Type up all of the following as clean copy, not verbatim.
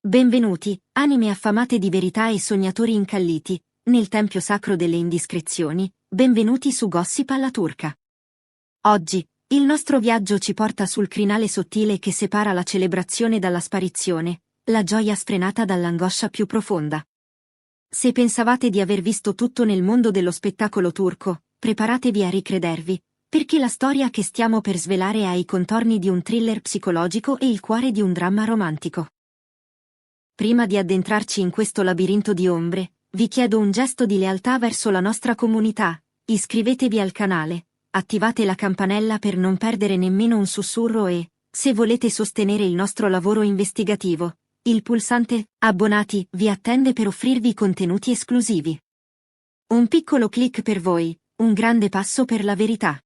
Benvenuti, anime affamate di verità e sognatori incalliti, nel tempio sacro delle indiscrezioni, benvenuti su Gossip alla turca. Oggi, il nostro viaggio ci porta sul crinale sottile che separa la celebrazione dalla sparizione, la gioia sfrenata dall'angoscia più profonda. Se pensavate di aver visto tutto nel mondo dello spettacolo turco, preparatevi a ricredervi, perché la storia che stiamo per svelare ha i contorni di un thriller psicologico e il cuore di un dramma romantico. Prima di addentrarci in questo labirinto di ombre, vi chiedo un gesto di lealtà verso la nostra comunità: iscrivetevi al canale, attivate la campanella per non perdere nemmeno un sussurro e, se volete sostenere il nostro lavoro investigativo, il pulsante abbonati vi attende per offrirvi contenuti esclusivi. Un piccolo click per voi, un grande passo per la verità.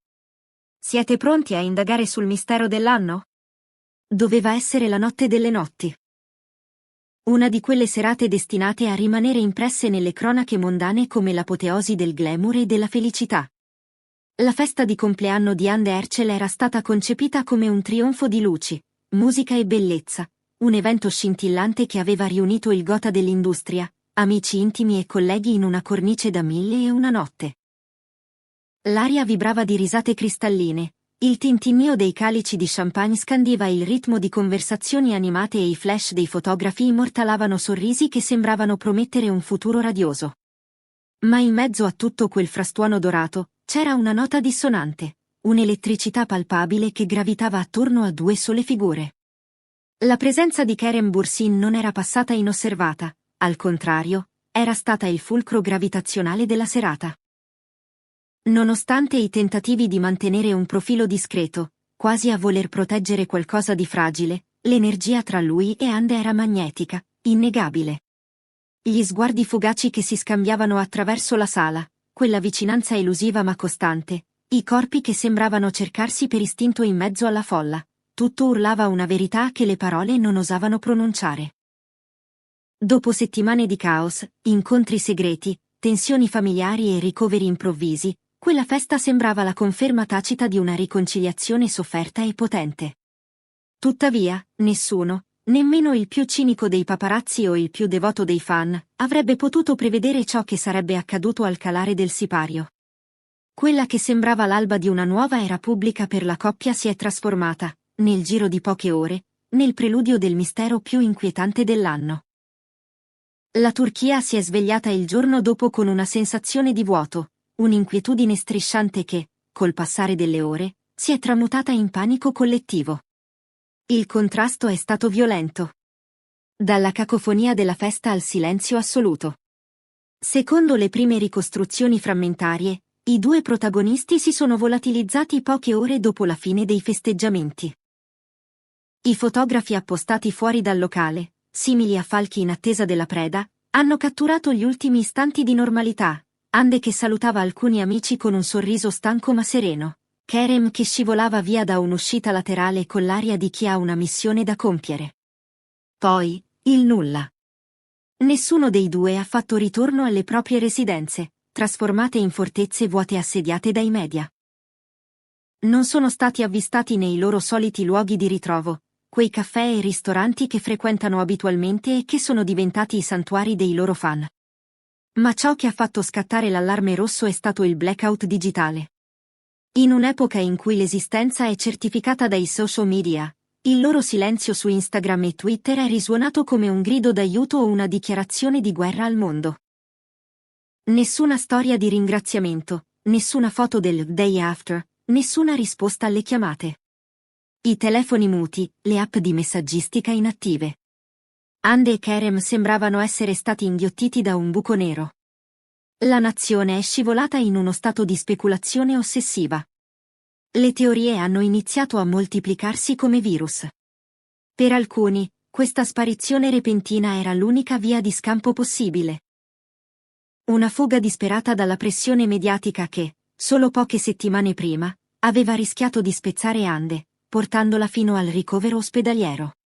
Siete pronti a indagare sul mistero dell'anno? Doveva essere la notte delle notti. Una di quelle serate destinate a rimanere impresse nelle cronache mondane come l'apoteosi del glamour e della felicità. La festa di compleanno di Hande Erçel era stata concepita come un trionfo di luci, musica e bellezza, un evento scintillante che aveva riunito il gotha dell'industria, amici intimi e colleghi in una cornice da 1001 notte. L'aria vibrava di risate cristalline. Il tintinnio dei calici di champagne scandiva il ritmo di conversazioni animate e i flash dei fotografi immortalavano sorrisi che sembravano promettere un futuro radioso. Ma in mezzo a tutto quel frastuono dorato, c'era una nota dissonante, un'elettricità palpabile che gravitava attorno a due sole figure. La presenza di Kerem Bürsin non era passata inosservata, al contrario, era stata il fulcro gravitazionale della serata. Nonostante i tentativi di mantenere un profilo discreto, quasi a voler proteggere qualcosa di fragile, l'energia tra lui e Hande era magnetica, innegabile. Gli sguardi fugaci che si scambiavano attraverso la sala, quella vicinanza elusiva ma costante, i corpi che sembravano cercarsi per istinto in mezzo alla folla, tutto urlava una verità che le parole non osavano pronunciare. Dopo settimane di caos, incontri segreti, tensioni familiari e ricoveri improvvisi, quella festa sembrava la conferma tacita di una riconciliazione sofferta e potente. Tuttavia, nessuno, nemmeno il più cinico dei paparazzi o il più devoto dei fan, avrebbe potuto prevedere ciò che sarebbe accaduto al calare del sipario. Quella che sembrava l'alba di una nuova era pubblica per la coppia si è trasformata, nel giro di poche ore, nel preludio del mistero più inquietante dell'anno. La Turchia si è svegliata il giorno dopo con una sensazione di vuoto, un'inquietudine strisciante che, col passare delle ore, si è tramutata in panico collettivo. Il contrasto è stato violento. Dalla cacofonia della festa al silenzio assoluto. Secondo le prime ricostruzioni frammentarie, i due protagonisti si sono volatilizzati poche ore dopo la fine dei festeggiamenti. I fotografi appostati fuori dal locale, simili a falchi in attesa della preda, hanno catturato gli ultimi istanti di normalità. Hande che salutava alcuni amici con un sorriso stanco ma sereno. Kerem che scivolava via da un'uscita laterale con l'aria di chi ha una missione da compiere. Poi, il nulla. Nessuno dei due ha fatto ritorno alle proprie residenze, trasformate in fortezze vuote assediate dai media. Non sono stati avvistati nei loro soliti luoghi di ritrovo, quei caffè e ristoranti che frequentano abitualmente e che sono diventati i santuari dei loro fan. Ma ciò che ha fatto scattare l'allarme rosso è stato il blackout digitale. In un'epoca in cui l'esistenza è certificata dai social media, il loro silenzio su Instagram e Twitter è risuonato come un grido d'aiuto o una dichiarazione di guerra al mondo. Nessuna storia di ringraziamento, nessuna foto del day after, nessuna risposta alle chiamate. I telefoni muti, le app di messaggistica inattive. Hande e Kerem sembravano essere stati inghiottiti da un buco nero. La nazione è scivolata in uno stato di speculazione ossessiva. Le teorie hanno iniziato a moltiplicarsi come virus. Per alcuni, questa sparizione repentina era l'unica via di scampo possibile. Una fuga disperata dalla pressione mediatica che, solo poche settimane prima, aveva rischiato di spezzare Hande, portandola fino al ricovero ospedaliero.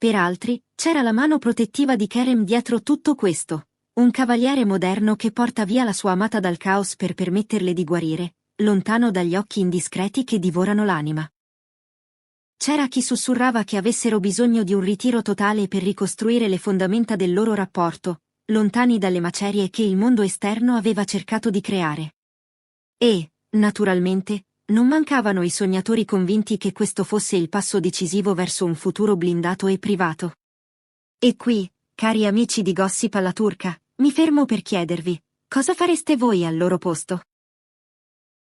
Per altri, c'era la mano protettiva di Kerem dietro tutto questo, un cavaliere moderno che porta via la sua amata dal caos per permetterle di guarire, lontano dagli occhi indiscreti che divorano l'anima. C'era chi sussurrava che avessero bisogno di un ritiro totale per ricostruire le fondamenta del loro rapporto, lontani dalle macerie che il mondo esterno aveva cercato di creare. E, naturalmente, non mancavano i sognatori convinti che questo fosse il passo decisivo verso un futuro blindato e privato. E qui, cari amici di Gossip alla Turca, mi fermo per chiedervi, cosa fareste voi al loro posto?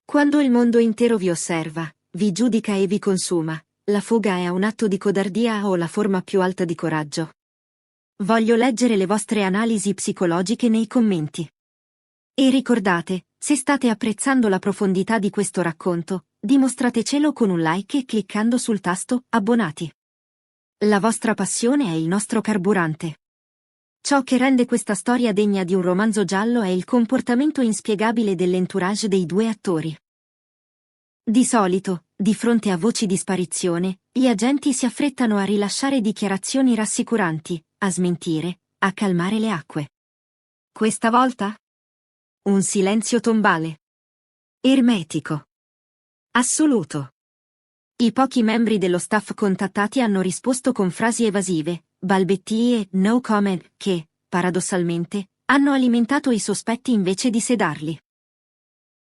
Quando il mondo intero vi osserva, vi giudica e vi consuma, la fuga è un atto di codardia o la forma più alta di coraggio? Voglio leggere le vostre analisi psicologiche nei commenti. E ricordate, se state apprezzando la profondità di questo racconto, dimostratecelo con un like e cliccando sul tasto abbonati. La vostra passione è il nostro carburante. Ciò che rende questa storia degna di un romanzo giallo è il comportamento inspiegabile dell'entourage dei due attori. Di solito, di fronte a voci di sparizione, gli agenti si affrettano a rilasciare dichiarazioni rassicuranti, a smentire, a calmare le acque. Questa volta? Un silenzio tombale. Ermetico. Assoluto. I pochi membri dello staff contattati hanno risposto con frasi evasive, balbettii e no comment che, paradossalmente, hanno alimentato i sospetti invece di sedarli.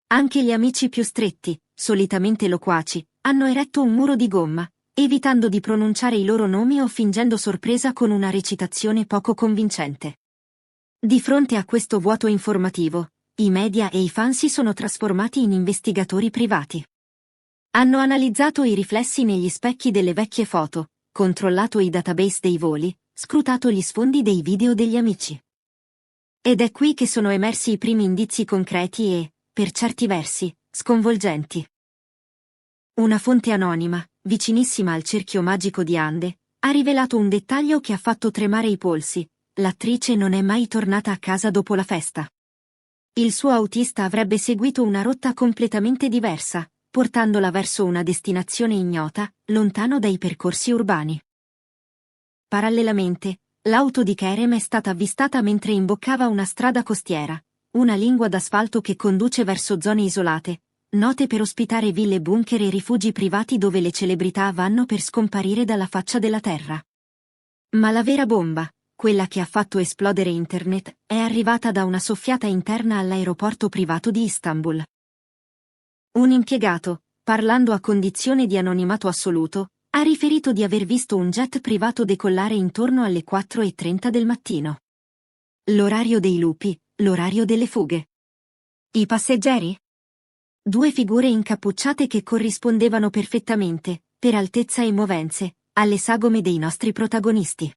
Anche gli amici più stretti, solitamente loquaci, hanno eretto un muro di gomma, evitando di pronunciare i loro nomi o fingendo sorpresa con una recitazione poco convincente. Di fronte a questo vuoto informativo, i media e i fan si sono trasformati in investigatori privati. Hanno analizzato i riflessi negli specchi delle vecchie foto, controllato i database dei voli, scrutato gli sfondi dei video degli amici. Ed è qui che sono emersi i primi indizi concreti e, per certi versi, sconvolgenti. Una fonte anonima, vicinissima al cerchio magico di Ande, ha rivelato un dettaglio che ha fatto tremare i polsi: l'attrice non è mai tornata a casa dopo la festa. Il suo autista avrebbe seguito una rotta completamente diversa, portandola verso una destinazione ignota, lontano dai percorsi urbani. Parallelamente, l'auto di Kerem è stata avvistata mentre imboccava una strada costiera, una lingua d'asfalto che conduce verso zone isolate, note per ospitare ville bunker e rifugi privati dove le celebrità vanno per scomparire dalla faccia della terra. Ma la vera bomba, quella che ha fatto esplodere internet, è arrivata da una soffiata interna all'aeroporto privato di Istanbul. Un impiegato, parlando a condizione di anonimato assoluto, ha riferito di aver visto un jet privato decollare intorno alle 4:30 del mattino. L'orario dei lupi, l'orario delle fughe. I passeggeri? Due figure incappucciate che corrispondevano perfettamente, per altezza e movenze, alle sagome dei nostri protagonisti.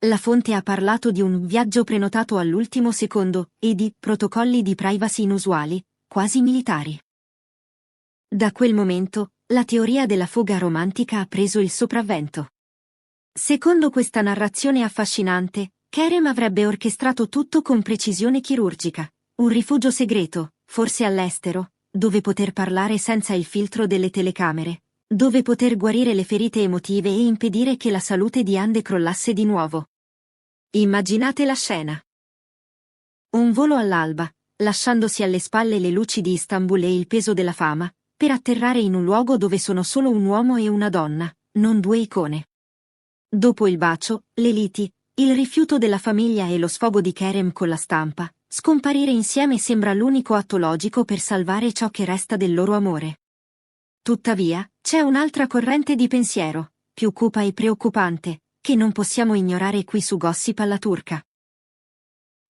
La fonte ha parlato di un viaggio prenotato all'ultimo secondo e di protocolli di privacy inusuali, quasi militari. Da quel momento, la teoria della fuga romantica ha preso il sopravvento. Secondo questa narrazione affascinante, Kerem avrebbe orchestrato tutto con precisione chirurgica, un rifugio segreto, forse all'estero, dove poter parlare senza il filtro delle telecamere, dove poter guarire le ferite emotive e impedire che la salute di Ande crollasse di nuovo. Immaginate la scena. Un volo all'alba, lasciandosi alle spalle le luci di Istanbul e il peso della fama, per atterrare in un luogo dove sono solo un uomo e una donna, non due icone. Dopo il bacio, le liti, il rifiuto della famiglia e lo sfogo di Kerem con la stampa, scomparire insieme sembra l'unico atto logico per salvare ciò che resta del loro amore. Tuttavia, c'è un'altra corrente di pensiero, più cupa e preoccupante, che non possiamo ignorare qui su Gossip alla Turca.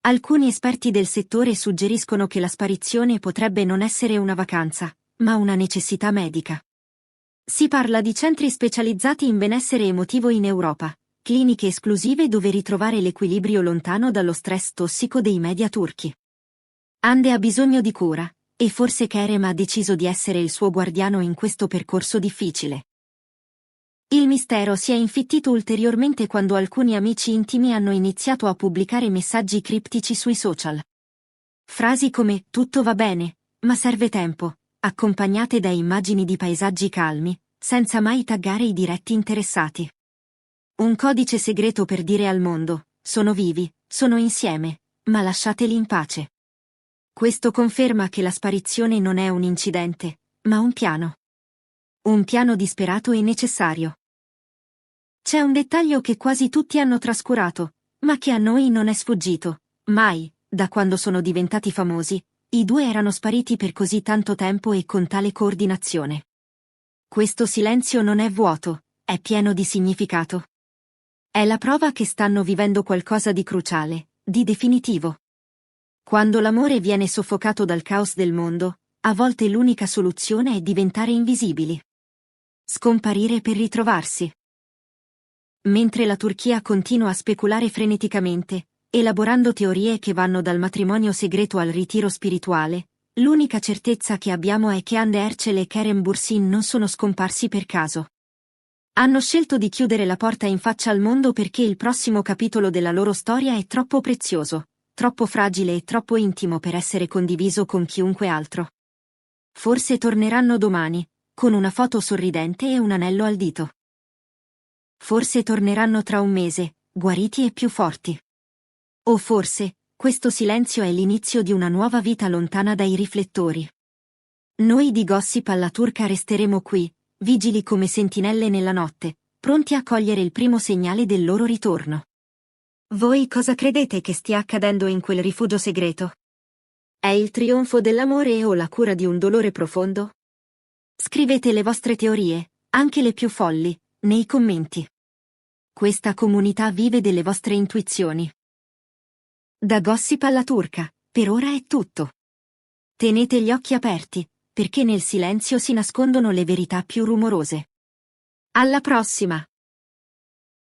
Alcuni esperti del settore suggeriscono che la sparizione potrebbe non essere una vacanza, ma una necessità medica. Si parla di centri specializzati in benessere emotivo in Europa, cliniche esclusive dove ritrovare l'equilibrio lontano dallo stress tossico dei media turchi. Ande ha bisogno di cura, e forse Kerem ha deciso di essere il suo guardiano in questo percorso difficile. Il mistero si è infittito ulteriormente quando alcuni amici intimi hanno iniziato a pubblicare messaggi criptici sui social. Frasi come "tutto va bene, ma serve tempo", accompagnate da immagini di paesaggi calmi, senza mai taggare i diretti interessati. Un codice segreto per dire al mondo: sono vivi, sono insieme, ma lasciateli in pace. Questo conferma che la sparizione non è un incidente, ma un piano. Un piano disperato e necessario. C'è un dettaglio che quasi tutti hanno trascurato, ma che a noi non è sfuggito. Mai, da quando sono diventati famosi, i due erano spariti per così tanto tempo e con tale coordinazione. Questo silenzio non è vuoto, è pieno di significato. È la prova che stanno vivendo qualcosa di cruciale, di definitivo. Quando l'amore viene soffocato dal caos del mondo, a volte l'unica soluzione è diventare invisibili. Scomparire per ritrovarsi. Mentre la Turchia continua a speculare freneticamente, elaborando teorie che vanno dal matrimonio segreto al ritiro spirituale, l'unica certezza che abbiamo è che Hande Erçel e Kerem Bürsin non sono scomparsi per caso. Hanno scelto di chiudere la porta in faccia al mondo perché il prossimo capitolo della loro storia è troppo prezioso, troppo fragile e troppo intimo per essere condiviso con chiunque altro. Forse torneranno domani, con una foto sorridente e un anello al dito. Forse torneranno tra un mese, guariti e più forti. O forse, questo silenzio è l'inizio di una nuova vita lontana dai riflettori. Noi di Gossip alla Turca resteremo qui, vigili come sentinelle nella notte, pronti a cogliere il primo segnale del loro ritorno. Voi cosa credete che stia accadendo in quel rifugio segreto? È il trionfo dell'amore o la cura di un dolore profondo? Scrivete le vostre teorie, anche le più folli, nei commenti. Questa comunità vive delle vostre intuizioni. Da Gossip alla Turca, per ora è tutto. Tenete gli occhi aperti, perché nel silenzio si nascondono le verità più rumorose. Alla prossima!